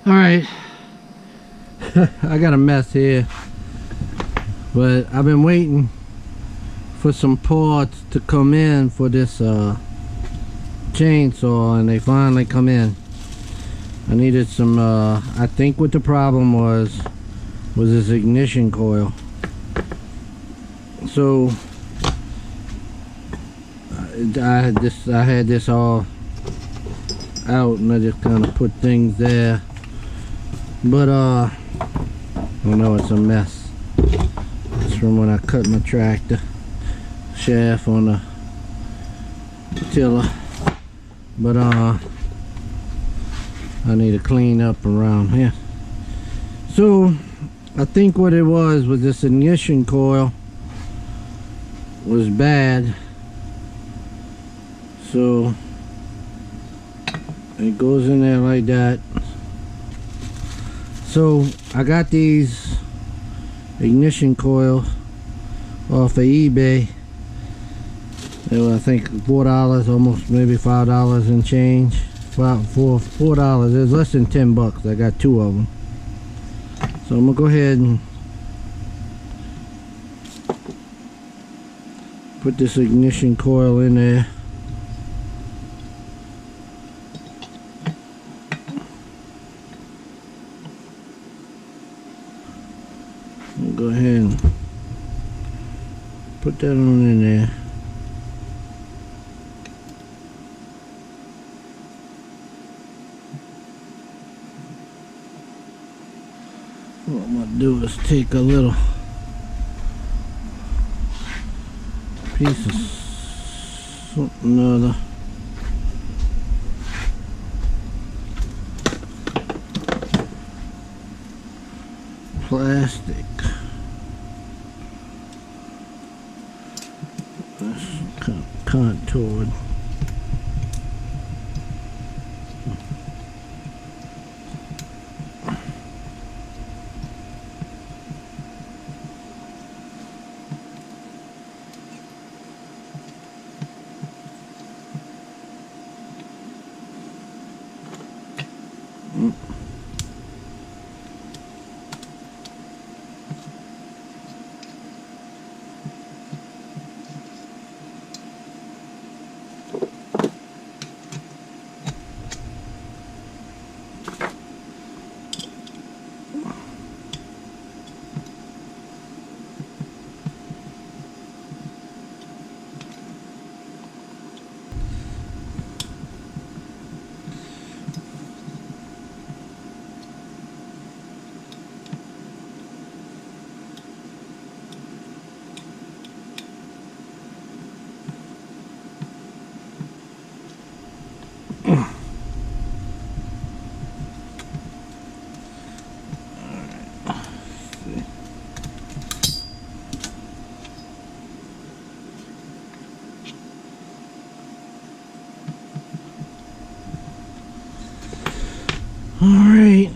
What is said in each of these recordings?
Alright, I got a mess here, but I've been waiting for some parts to come in for this chainsaw, and they finally come in. I needed some, I think what the problem was this ignition coil. So I had this all out, and I just kind of put things there. But I know it's a mess. It's from when I cut my tractor shaft on the tiller. But I need to clean up around here. So I think what it was this ignition coil was bad. So it goes in there like that. So I got these ignition coils off of eBay. They were, I think, $4, almost maybe $5 and change. $4. It's less than 10 bucks. I got 2 of them. So I'm gonna go ahead and put this ignition coil in there. Go ahead and put that on in there. What I'm gonna do is take a little piece of something or other. Plastic. That's kind of contoured. Alright.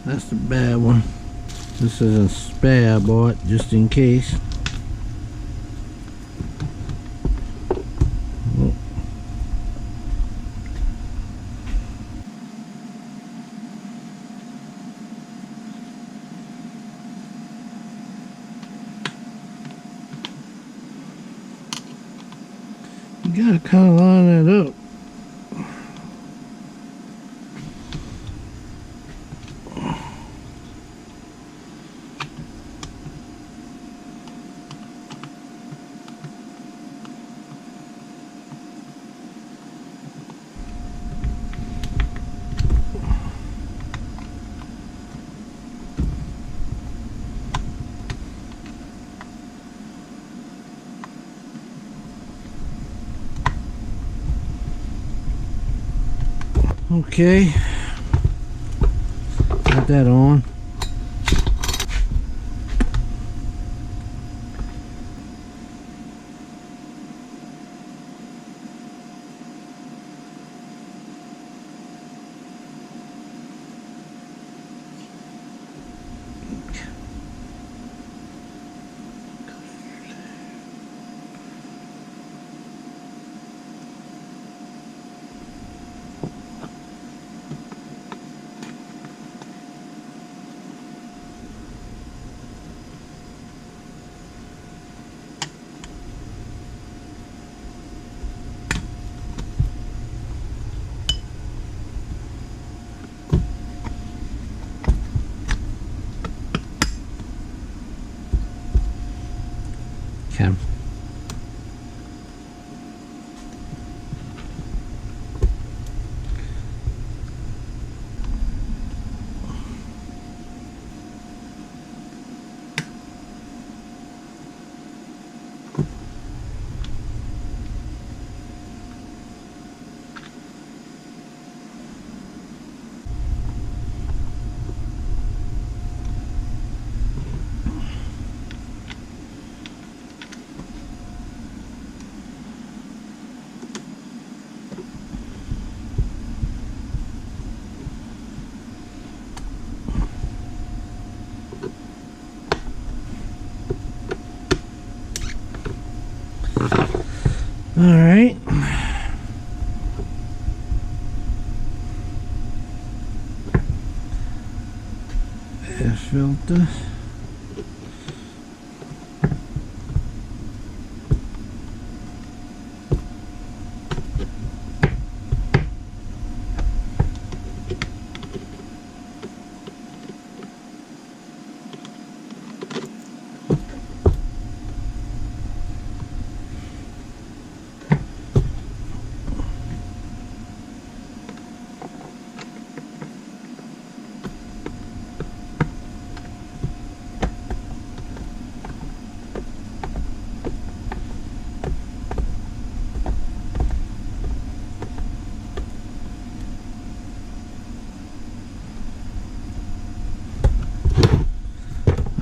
That's the bad one. This isn't spare, I bought just in case. You gotta kind of line that up. Okay, got that on. can. All right. Air filter.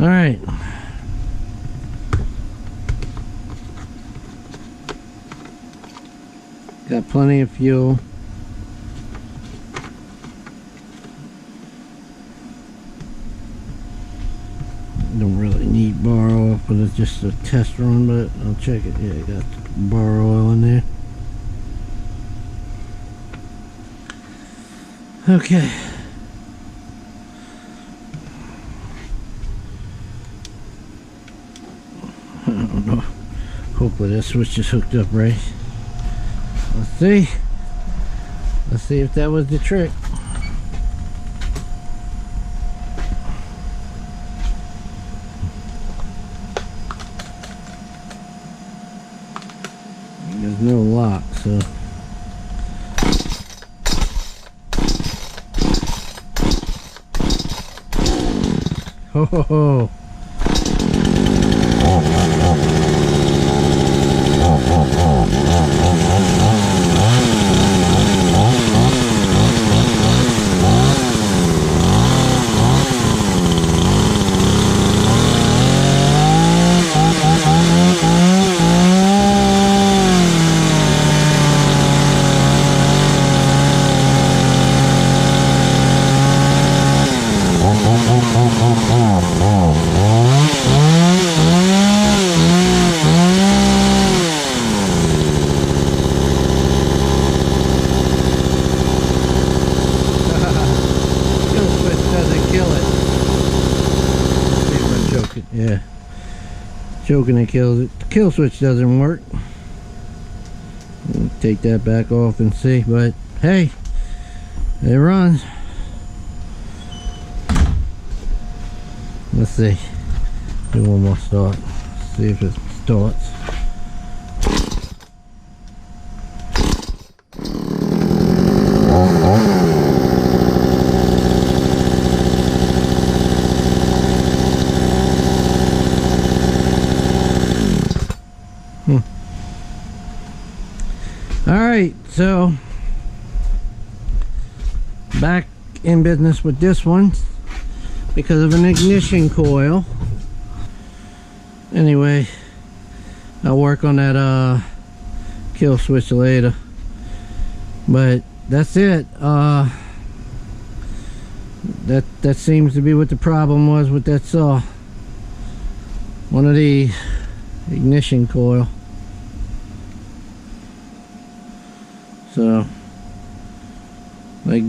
All right. Got plenty of fuel. Don't really need bar oil, but it's just a test run, but I'll check it. Yeah, got bar oil in there. Okay. I don't know. Hopefully that switch is hooked up right. Let's see. Let's see if that was the trick. There's no lock, so. Ho ho ho. Yeah, choking it kills it. The kill switch doesn't work. Take that back off and see, but hey, it runs. Let's see. Do one more start. See if it starts. Alright, so back in business with this one because of an ignition coil. Anyway, I'll work on that kill switch later, but that's it. That seems to be what the problem was with that saw. One of the ignition coil. So, like,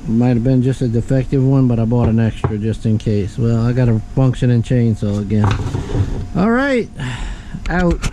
might have been just a defective one, but I bought an extra just in case. Well, I got a functioning chainsaw again. All right, out.